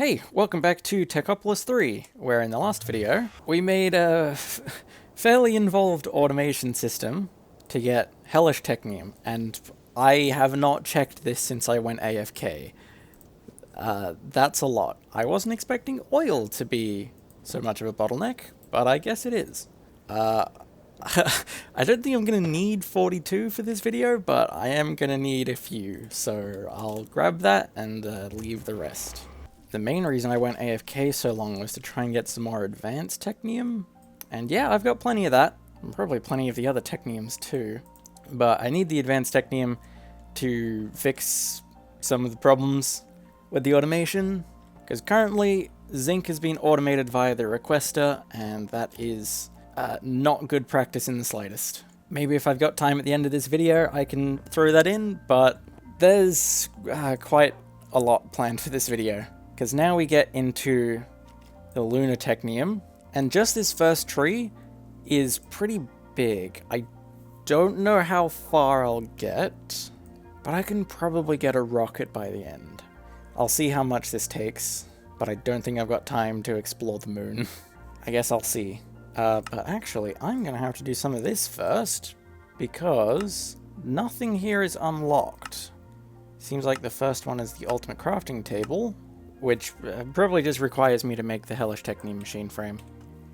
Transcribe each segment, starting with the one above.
Hey, welcome back to Techopolis 3, where in the last video, we made a fairly involved automation system to get hellish technium, and I have not checked this since I went AFK. That's a lot. I wasn't expecting oil to be so much of a bottleneck, but I guess it is. I don't think I'm going to need 42 for this video, but I am going to need a few, so I'll grab that and leave the rest. The main reason I went AFK so long was to try and get some more advanced technium, and yeah, I've got plenty of that, and probably plenty of the other techniums too, but I need the advanced technium to fix some of the problems with the automation, because currently zinc has been automated via the requester, and that is not good practice in the slightest. Maybe if I've got time at the end of this video I can throw that in, but there's quite a lot planned for this video. Because now we get into the lunar technium, and just this first tree is pretty big. I don't know how far I'll get, but I can probably get a rocket by the end. I'll see how much this takes, but I don't think I've got time to explore the moon. I guess I'll see. But actually, I'm going to have to do some of this first, because nothing here is unlocked. Seems like the first one is the ultimate crafting table, which probably just requires me to make the hellish technium machine frame,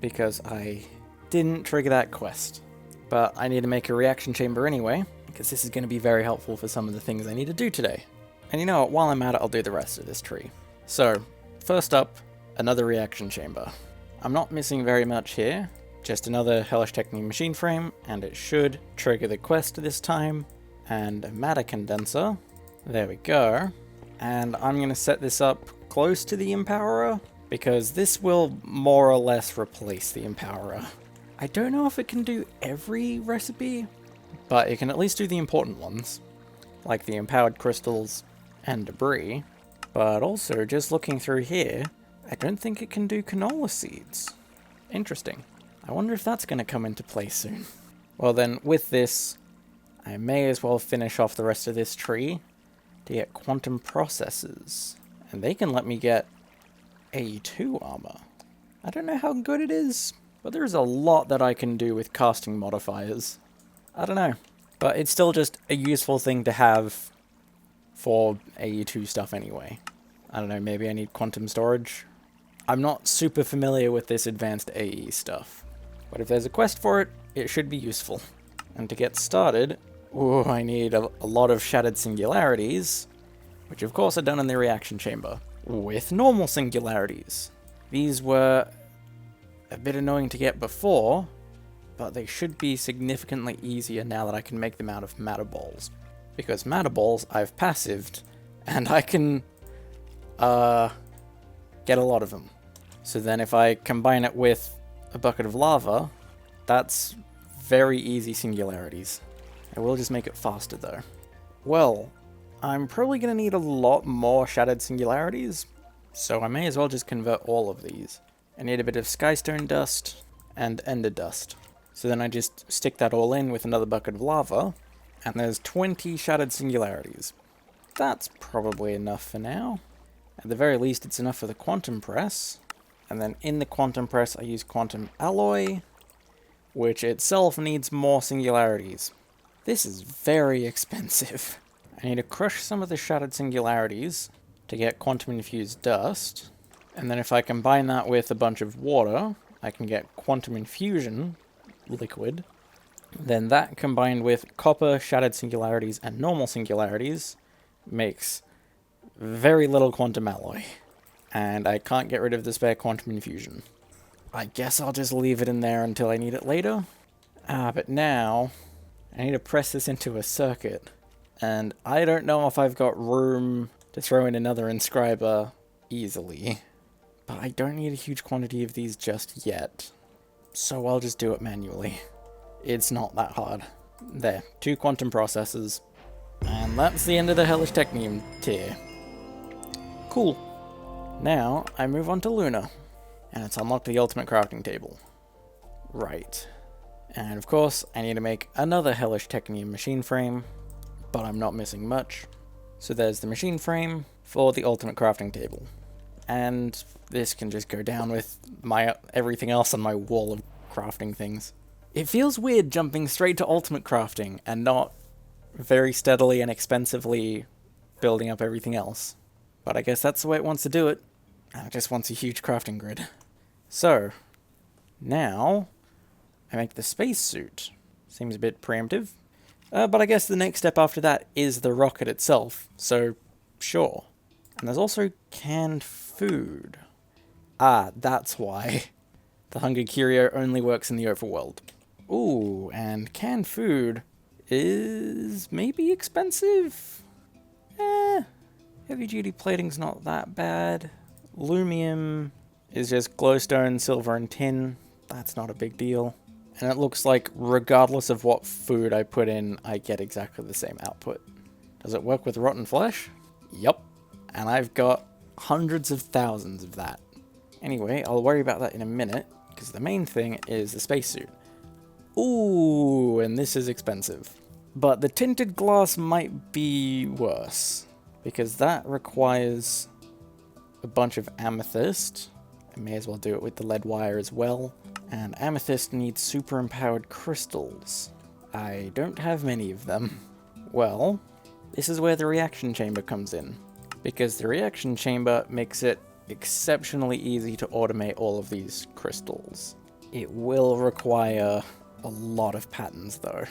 because I didn't trigger that quest. But I need to make a reaction chamber anyway, because this is going to be very helpful for some of the things I need to do today. And you know what, while I'm at it, I'll do the rest of this tree. So, first up, another reaction chamber. I'm not missing very much here, just another hellish technium machine frame, and it should trigger the quest this time, and a matter condenser. There we go. And I'm going to set this up close to the empowerer, because this will more or less replace the empowerer. I don't know if it can do every recipe, but it can at least do the important ones, like the empowered crystals and debris. But also, just looking through here, I don't think it can do canola seeds. Interesting. I wonder if that's going to come into play soon. Well then, with this, I may as well finish off the rest of this tree to get quantum processors. And they can let me get A2 armor. I don't know how good it is, but there's a lot that I can do with casting modifiers. I don't know. But it's still just a useful thing to have for AE2 stuff anyway. I don't know, maybe I need quantum storage. I'm not super familiar with this advanced AE stuff, but if there's a quest for it, it should be useful. And to get started, I need a lot of shattered singularities, which of course are done in the reaction chamber, with normal singularities. These were a bit annoying to get before, but they should be significantly easier now that I can make them out of matter balls. Because matter balls I've passived, and I can get a lot of them. So then if I combine it with a bucket of lava, that's very easy singularities. I will just make it faster though. Well, I'm probably going to need a lot more shattered singularities, so I may as well just convert all of these. I need a bit of skystone dust and ender dust. So then I just stick that all in with another bucket of lava, and there's 20 shattered singularities. That's probably enough for now. At the very least, it's enough for the quantum press. And then in the quantum press, I use quantum alloy, which itself needs more singularities. This is very expensive. I need to crush some of the shattered singularities to get quantum infused dust, and then if I combine that with a bunch of water, I can get quantum infusion liquid. Then that combined with copper, shattered singularities, and normal singularities makes very little quantum alloy. And I can't get rid of the spare quantum infusion. I guess I'll just leave it in there until I need it later. But now I need to press this into a circuit. And I don't know if I've got room to throw in another inscriber easily. But I don't need a huge quantity of these just yet. So I'll just do it manually. It's not that hard. There, 2 quantum processors. And that's the end of the hellish technium tier. Cool. Now, I move on to Lunar. And it's unlocked the ultimate crafting table. Right. And of course, I need to make another hellish technium machine frame, but I'm not missing much. So there's the machine frame for the ultimate crafting table. and this can just go down with my everything else on my wall of crafting things. It feels weird jumping straight to ultimate crafting and not very steadily and expensively building up everything else. But I guess that's the way it wants to do it. And it just wants a huge crafting grid. So, now I make the spacesuit. Seems a bit preemptive. But I guess the next step after that is the rocket itself, so sure. And there's also canned food. Ah, that's why. The Hunger Curio only works in the overworld. Ooh, and canned food is maybe expensive? Heavy duty plating's not that bad. Lumium is just glowstone, silver, and tin. That's not a big deal. And it looks like regardless of what food I put in, I get exactly the same output. Does it work with rotten flesh? Yup. And I've got hundreds of thousands of that. Anyway, I'll worry about that in a minute, because the main thing is the spacesuit. Ooh, and this is expensive. But the tinted glass might be worse, because that requires a bunch of amethyst. I may as well do it with the lead wire as well. And amethyst needs super empowered crystals. I don't have many of them. Well, this is where the reaction chamber comes in, because the reaction chamber makes it exceptionally easy to automate all of these crystals. It will require a lot of patterns though,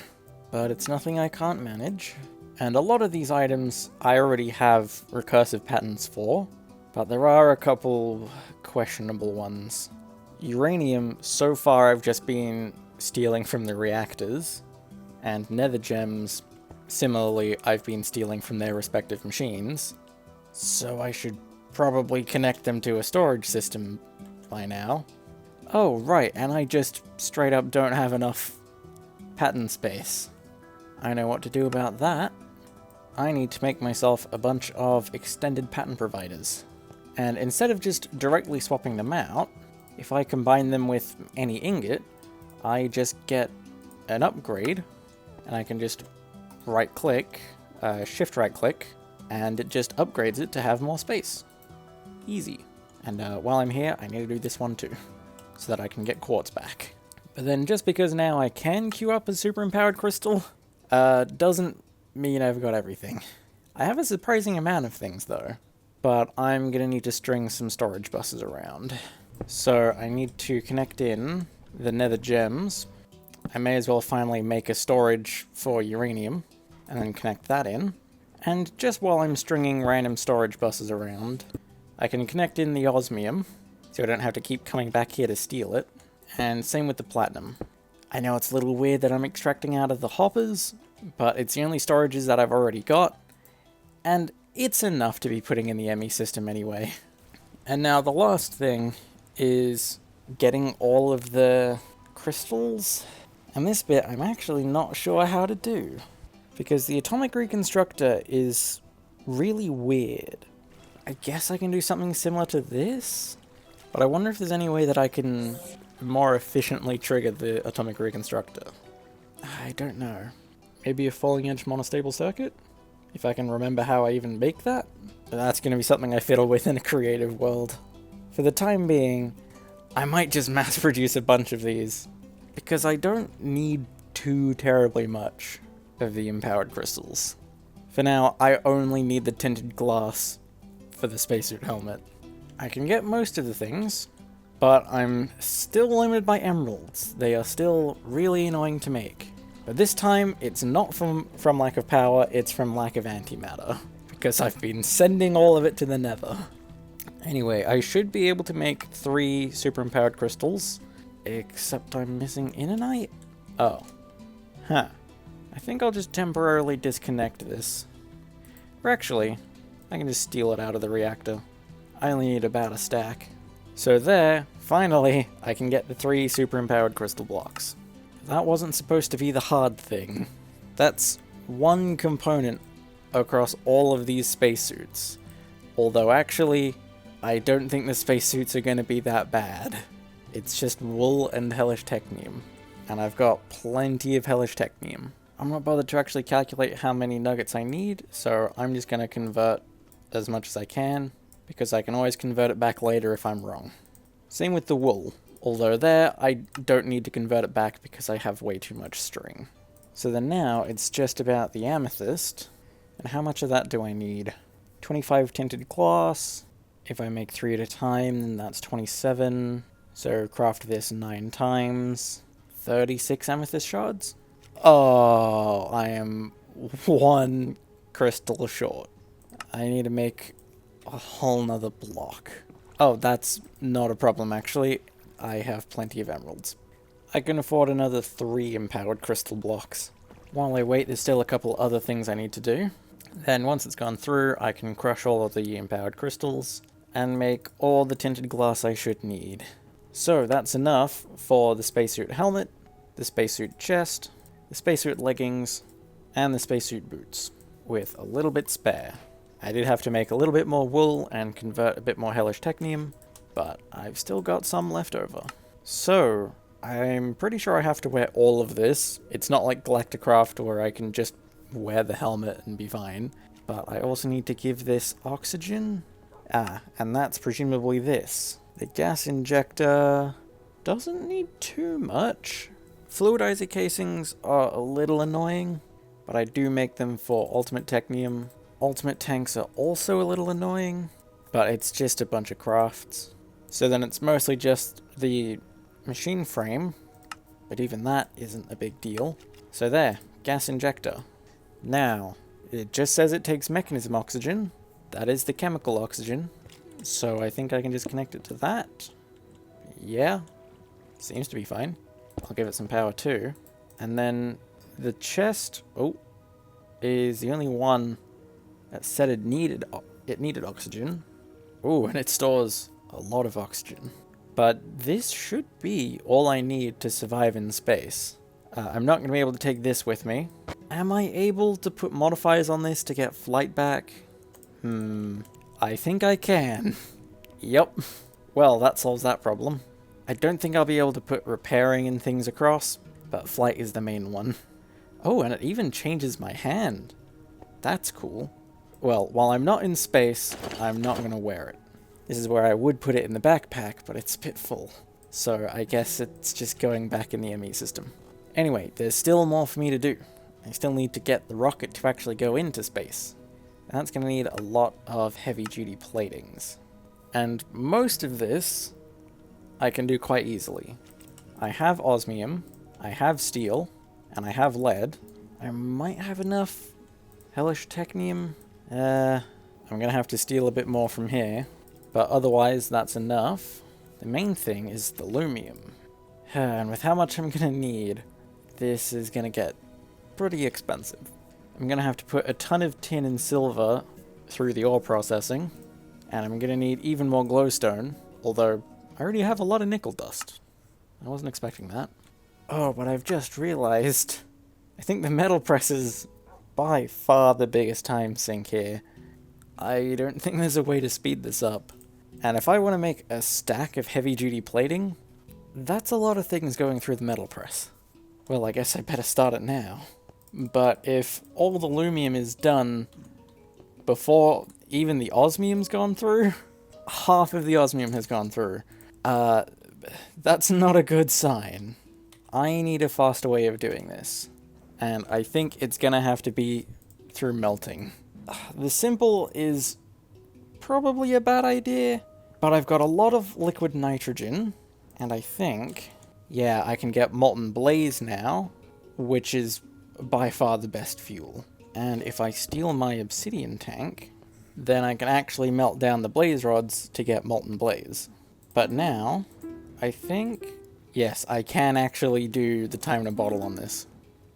but it's nothing I can't manage. And a lot of these items I already have recursive patterns for, but there are a couple questionable ones. Uranium, so far I've just been stealing from the reactors, and nether gems, similarly, I've been stealing from their respective machines, so I should probably connect them to a storage system by now. Oh, right, and I just straight up don't have enough pattern space. I know what to do about that. I need to make myself a bunch of extended pattern providers. And instead of just directly swapping them out, if I combine them with any ingot, I just get an upgrade, and I can just right-click, shift right-click, and it just upgrades it to have more space. Easy. And while I'm here, I need to do this one too, so that I can get quartz back. But then just because now I can queue up a super empowered crystal, doesn't mean I've got everything. I have a surprising amount of things though, but I'm gonna need to string some storage buses around. So I need to connect in the nether gems. I may as well finally make a storage for uranium, and then connect that in. And just while I'm stringing random storage buses around, I can connect in the osmium, so I don't have to keep coming back here to steal it. And same with the platinum. I know it's a little weird that I'm extracting out of the hoppers, but it's the only storages that I've already got, and it's enough to be putting in the ME system anyway. And now the last thing is getting all of the crystals, and this bit I'm actually not sure how to do, because the atomic reconstructor is really weird. I guess I can do something similar to this, but I wonder if there's any way that I can more efficiently trigger the atomic reconstructor. I don't know. Maybe a falling edge monostable circuit? If I can remember how I even make that? That's going to be something I fiddle with in a creative world. For the time being, I might just mass produce a bunch of these, because I don't need too terribly much of the empowered crystals. For now, I only need the tinted glass for the spacesuit helmet. I can get most of the things, but I'm still limited by emeralds. They are still really annoying to make. But this time, it's not from lack of power, it's from lack of antimatter, because I've been sending all of it to the nether. Anyway, I should be able to make 3 super empowered crystals, except I'm missing inanite? Oh. Huh. I think I'll just temporarily disconnect this. Or actually, I can just steal it out of the reactor. I only need about a stack. So there, finally, I can get the 3 super empowered crystal blocks. That wasn't supposed to be the hard thing. That's one component across all of these spacesuits. Although actually, I don't think the spacesuits are going to be that bad. It's just wool and hellish technium. And I've got plenty of hellish technium. I'm not bothered to actually calculate how many nuggets I need, so I'm just going to convert as much as I can. because I can always convert it back later if I'm wrong. Same with the wool, although there I don't need to convert it back because I have way too much string. So then now it's just about the amethyst, and how much of that do I need? 25 tinted glass. If I make 3 at a time, then that's 27. So craft this 9 times. 36 amethyst shards? Oh, I am 1 crystal short. I need to make a whole nother block. Oh, that's not a problem actually. I have plenty of emeralds. I can afford another 3 empowered crystal blocks. While I wait, there's still a couple other things I need to do. Then once it's gone through, I can crush all of the empowered crystals and make all the tinted glass I should need. So that's enough for the spacesuit helmet, the spacesuit chest, the spacesuit leggings, and the spacesuit boots, with a little bit spare. I did have to make a little bit more wool and convert a bit more hellish technium, but I've still got some left over. So, I'm pretty sure I have to wear all of this. It's not like Galacticraft where I can just wear the helmet and be fine. But I also need to give this oxygen. Ah, and that's presumably this. The gas injector doesn't need too much. Fluidizer casings are a little annoying, but I do make them for ultimate technium. Ultimate tanks are also a little annoying, but it's just a bunch of crafts. So then it's mostly just the machine frame, but even that isn't a big deal. So there, gas injector. Now, it just says it takes mechanism oxygen. That is the chemical oxygen. So I think I can just connect it to that. Yeah, seems to be fine. I'll give it some power too. And then the chest, is the only one that said it needed oxygen. Oh, and it stores a lot of oxygen. But this should be all I need to survive in space. I'm not going to be able to take this with me. Am I able to put modifiers on this to get flight back? I think I can. Yep. Well, that solves that problem. I don't think I'll be able to put repairing and things across, but flight is the main one. Oh, and it even changes my hand. That's cool. Well, while I'm not in space, I'm not going to wear it. This is where I would put it in the backpack, but it's a bit full. So I guess it's just going back in the ME system. Anyway, there's still more for me to do. I still need to get the rocket to actually go into space. And that's going to need a lot of heavy-duty platings. And most of this I can do quite easily. I have osmium, I have steel, and I have lead. I might have enough hellish technium. I'm going to have to steal a bit more from here. But otherwise, that's enough. The main thing is the lumium. And with how much I'm going to need, this is going to get pretty expensive. I'm going to have to put a ton of tin and silver through the ore processing. And I'm going to need even more glowstone. Although, I already have a lot of nickel dust. I wasn't expecting that. Oh, but I've just realized, I think the metal press is by far the biggest time sink here. I don't think there's a way to speed this up. And if I want to make a stack of heavy-duty plating, that's a lot of things going through the metal press. Well, I guess I better start it now. But if all the lumium is done before even the osmium's gone through, half of the osmium has gone through. That's not a good sign. I need a faster way of doing this. And I think it's gonna have to be through melting. The simple is probably a bad idea, but I've got a lot of liquid nitrogen, and I think, yeah, I can get molten blaze now, which is by far the best fuel. And if I steal my obsidian tank, then I can actually melt down the blaze rods to get molten blaze. But now, I think, yes, I can actually do the time in a bottle on this.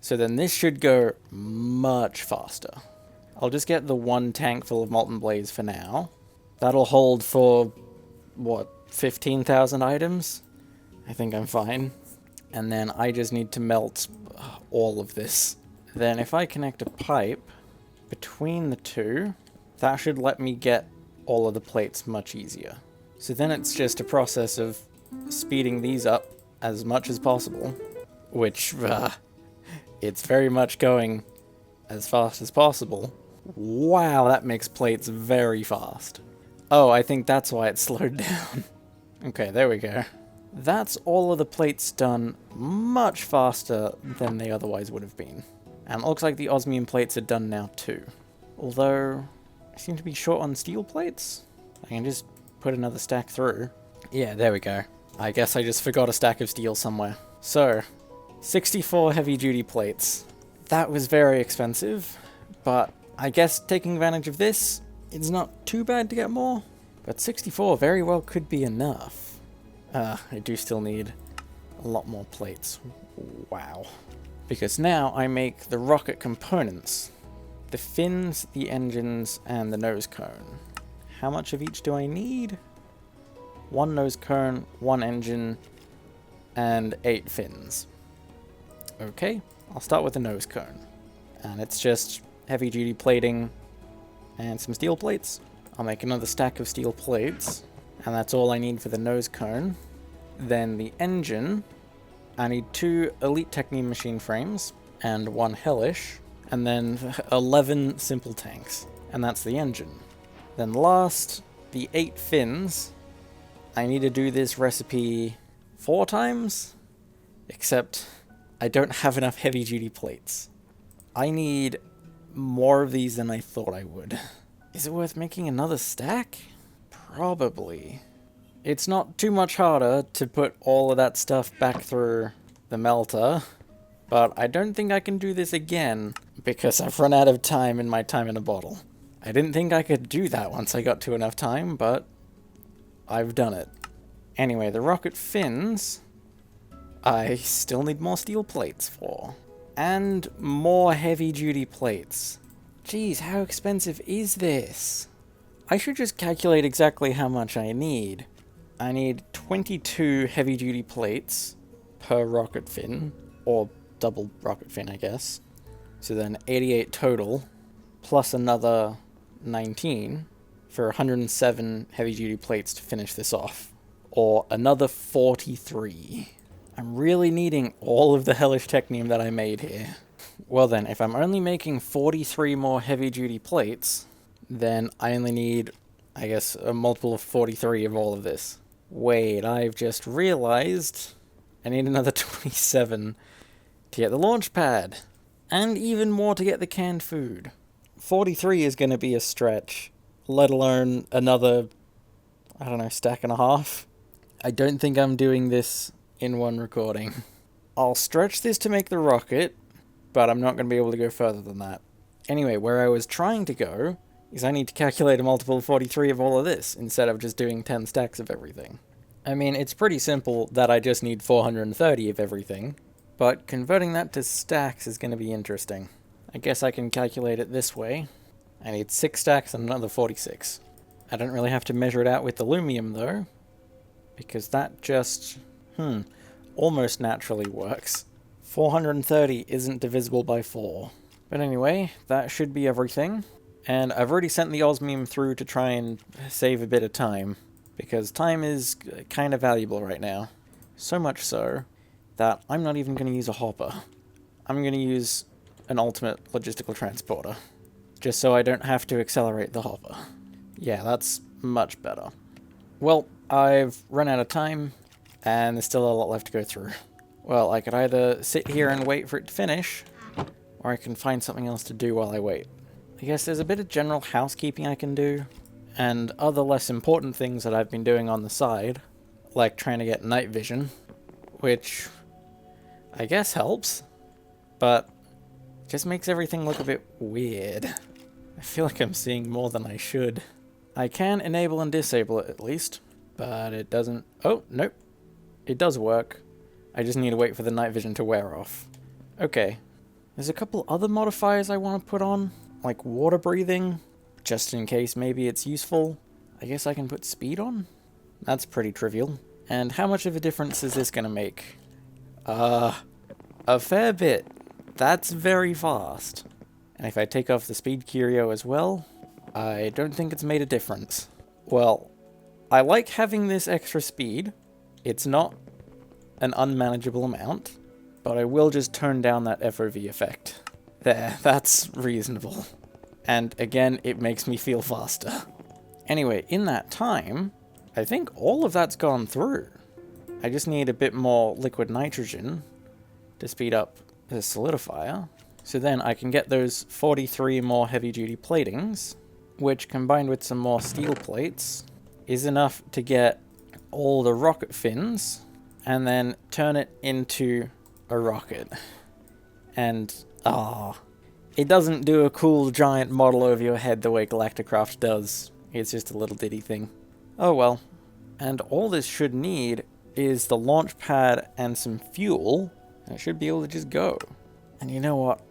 So then this should go much faster. I'll just get the 1 tank full of molten blaze for now. That'll hold for, what, 15,000 items? I think I'm fine. And then I just need to melt all of this. Then if I connect a pipe between the two, that should let me get all of the plates much easier. So then it's just a process of speeding these up as much as possible, which, it's very much going as fast as possible. Wow, that makes plates very fast. Oh, I think that's why it slowed down. Okay, there we go. That's all of the plates done much faster than they otherwise would have been. And it looks like the osmium plates are done now too. Although, I seem to be short on steel plates. I can just put another stack through. Yeah, there we go. I guess I just forgot a stack of steel somewhere. So, 64 heavy-duty plates. That was very expensive, but I guess taking advantage of this, it's not too bad to get more. But 64 very well could be enough. I do still need a lot more plates. Wow. Because now I make the rocket components. The fins, the engines, and the nose cone. How much of each do I need? 1 nose cone, 1 engine, and 8 fins. Okay, I'll start with the nose cone. And it's just heavy duty plating and some steel plates. I'll make another stack of steel plates, and that's all I need for the nose cone. Then the engine, I need 2 elite technium machine frames and 1 hellish, and then 11 simple tanks, and that's the engine. Then last, the 8 fins. I need to do this recipe 4 times, except I don't have enough heavy duty plates. I need more of these than I thought I would. Is it worth making another stack? Probably. It's not too much harder to put all of that stuff back through the melter, but I don't think I can do this again because I've run out of time in my time in a bottle. I didn't think I could do that once I got to enough time, but I've done it. Anyway, the rocket fins, I still need more steel plates for. And more heavy-duty plates. Jeez, how expensive is this? I should just calculate exactly how much I need. I need 22 heavy-duty plates per rocket fin, or double rocket fin, I guess. So then 88 total, plus another 19 for 107 heavy-duty plates to finish this off. Or another 43. I'm really needing all of the hellish technium that I made here. Well then, if I'm only making 43 more heavy-duty plates, then I only need, I guess, a multiple of 43 of all of this. Wait, I've just realized I need another 27 to get the launch pad. And even more to get the canned food. 43 is going to be a stretch, let alone another, I don't know, stack and a half. I don't think I'm doing this in one recording. I'll stretch this to make the rocket, but I'm not going to be able to go further than that. Anyway, where I was trying to go is I need to calculate a multiple of 43 of all of this, instead of just doing 10 stacks of everything. I mean, it's pretty simple that I just need 430 of everything, but converting that to stacks is going to be interesting. I guess I can calculate it this way. I need 6 stacks and another 46. I don't really have to measure it out with aluminum though, because that just, almost naturally works. 430 isn't divisible by 4. But anyway, that should be everything. And I've already sent the osmium through to try and save a bit of time, because time is kind of valuable right now. So much so that I'm not even going to use a hopper. I'm going to use an ultimate logistical transporter, just so I don't have to accelerate the hopper. Yeah, that's much better. Well, I've run out of time, and there's still a lot left to go through. Well, I could either sit here and wait for it to finish, or I can find something else to do while I wait. I guess there's a bit of general housekeeping I can do, and other less important things that I've been doing on the side, like trying to get night vision, which I guess helps, but just makes everything look a bit weird. I feel like I'm seeing more than I should. I can enable and disable it at least, but it doesn't... Oh, nope. It does work. I just need to wait for the night vision to wear off. Okay. There's a couple other modifiers I want to put on, like water breathing, just in case maybe it's useful. I guess I can put speed on? That's pretty trivial. And how much of a difference is this going to make? A fair bit. That's very fast. And if I take off the speed curio as well, I don't think it's made a difference. Well, I like having this extra speed. It's not an unmanageable amount, but I will just turn down that FOV effect. There, that's reasonable. And again, it makes me feel faster. Anyway, in that time, I think all of that's gone through. I just need a bit more liquid nitrogen to speed up the solidifier. So then I can get those 43 more heavy-duty platings, which combined with some more steel plates is enough to get all the rocket fins and then turn it into a rocket. And, it doesn't do a cool giant model over your head the way Galacticraft does. It's just a little ditty thing. Oh well. And all this should need is the launch pad and some fuel, and it should be able to just go. And you know what?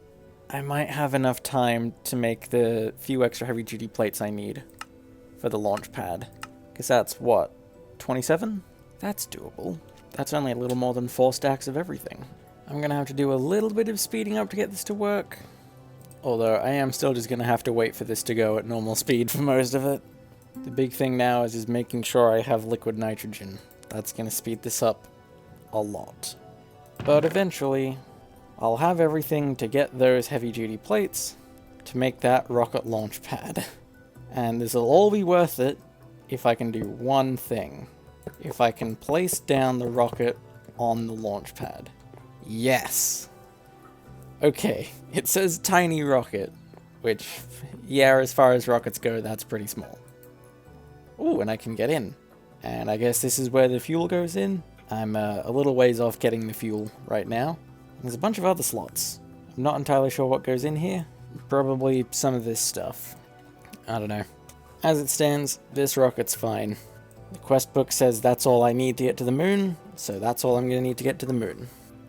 I might have enough time to make the few extra heavy-duty plates I need for the launch pad. Because that's, what, 27? That's doable. That's only a little more than 4 stacks of everything. I'm going to have to do a little bit of speeding up to get this to work. Although I am still just going to have to wait for this to go at normal speed for most of it. The big thing now is just making sure I have liquid nitrogen. That's going to speed this up a lot. But eventually, I'll have everything to get those heavy-duty plates to make that rocket launch pad. And this will all be worth it if I can do one thing. If I can place down the rocket on the launch pad. Yes! Okay, it says tiny rocket, which, yeah, as far as rockets go, that's pretty small. Ooh, and I can get in. And I guess this is where the fuel goes in. I'm a little ways off getting the fuel right now. There's a bunch of other slots. I'm not entirely sure what goes in here. Probably some of this stuff. I don't know. As it stands, this rocket's fine. The quest book says that's all I need to get to the moon, so that's all I'm going to need to get to the moon.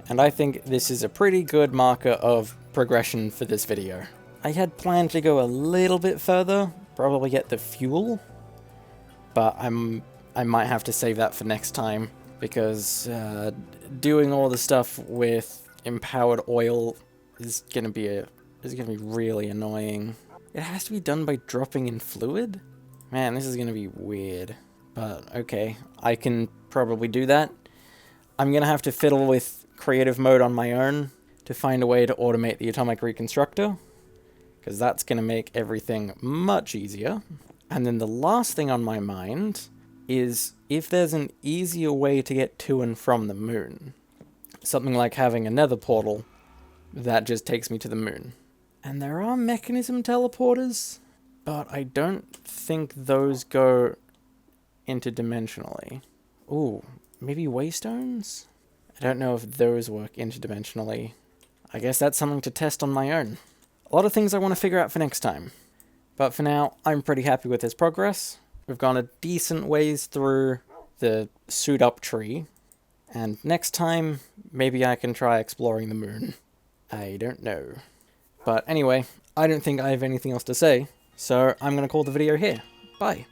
And I think this is a pretty good marker of progression for this video. I had planned to go a little bit further, probably get the fuel, but I might have to save that for next time, because doing all the stuff with empowered oil is gonna be really annoying. It has to be done by dropping in fluid? Man, this is gonna be weird. But okay, I can probably do that. I'm gonna have to fiddle with creative mode on my own to find a way to automate the atomic reconstructor, because that's gonna make everything much easier. And then the last thing on my mind is if there's an easier way to get to and from the moon. Something like having a nether portal that just takes me to the moon. And there are mechanism teleporters, but I don't think those go interdimensionally. Ooh, maybe waystones? I don't know if those work interdimensionally. I guess that's something to test on my own. A lot of things I want to figure out for next time. But for now, I'm pretty happy with this progress. We've gone a decent ways through the suit up tree. And next time, maybe I can try exploring the moon. I don't know. But anyway, I don't think I have anything else to say, so I'm going to call the video here. Bye.